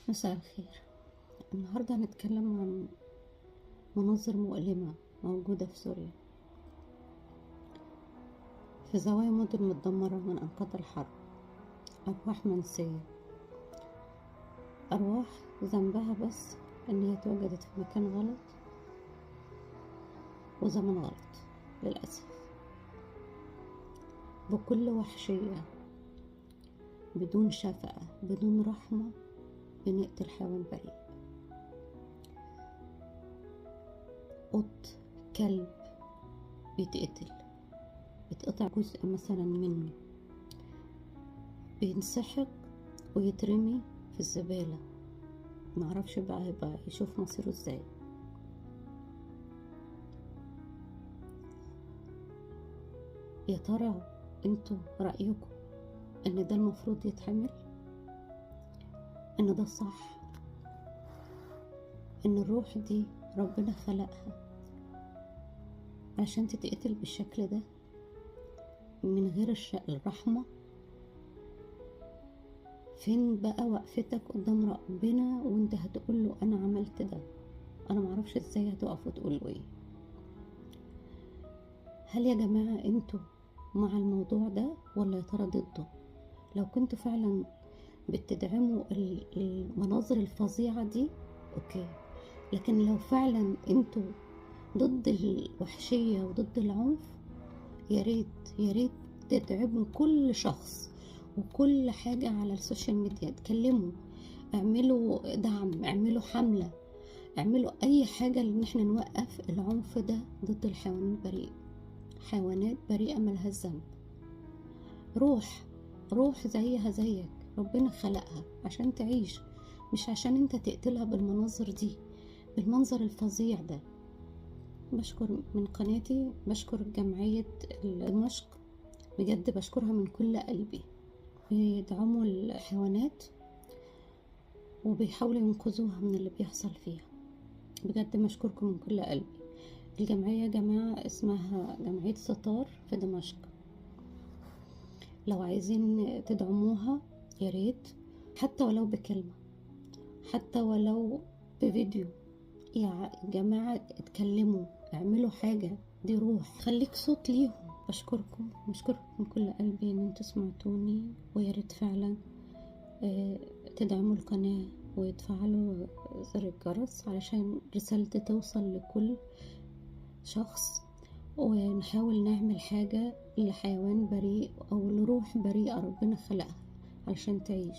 مساء الخير. النهاردة هنتكلم عن مناظر مؤلمة موجودة في سوريا، في زوايا مدن متدمرة من أنقاض الحرب. أرواح منسية، أرواح ذنبها بس إن هي اتوجدت في مكان غلط وزمن غلط للأسف. بكل وحشية، بدون شفقة، بدون رحمة، بنقتل حيوان بريء. قط، كلب بيتقطع جزء مثلا منه، بينسحق ويترمي في الزبالة. معرفش بقى يبقى يشوف مصيره ازاي. يا ترى انتوا رأيكم ان ده المفروض يتحمل؟ ان ده صح؟ ان الروح دي ربنا خلقها عشان تتقتل بالشكل ده من غير الرحمة؟ فين بقى وقفتك قدام ربنا وانت هتقوله انا عملت ده؟ انا معرفش ازاي هتقف وتقوله ايه. هل يا جماعة انتوا مع الموضوع ده ولا يا ترى ضده؟ لو كنتوا فعلا بتدعموا المناظر الفظيعة دي اوكي، لكن لو فعلا انتوا ضد الوحشية وضد العنف، ياريت تدعموا كل شخص وكل حاجة على السوشيال ميديا. اتكلموا، اعملوا دعم، اعملوا حملة، اعملوا اي حاجة ان احنا نوقف العنف ده ضد الحيوان البريء. حيوانات بريئة ملهاش ذنب. روح زيها زيك، ربنا خلقها عشان تعيش، مش عشان انت تقتلها بالمناظر دي، بالمنظر الفظيع ده. بشكر من قناتي، بشكر جمعية دمشق، بجد بشكرها من كل قلبي. بيدعموا الحيوانات وبيحاولوا ينقذوها من اللي بيحصل فيها. بجد بشكركم من كل قلبي. الجمعية يا جماعة اسمها جمعية ستار في دمشق. لو عايزين تدعموها ياريت، حتى ولو بكلمة، حتى ولو بفيديو. يا جماعة اتكلموا، اعملوا حاجة. دي روح، خليك صوت ليهم. بشكركم من كل قلبي ان انتوا سمعتوني، وياريت فعلا تدعموا القناة وتفعلوا زر الجرس علشان رسالتي توصل لكل شخص، ونحاول نعمل حاجة لحيوان بريء أو لروح بريئة ربنا خلقها علشان تعيش.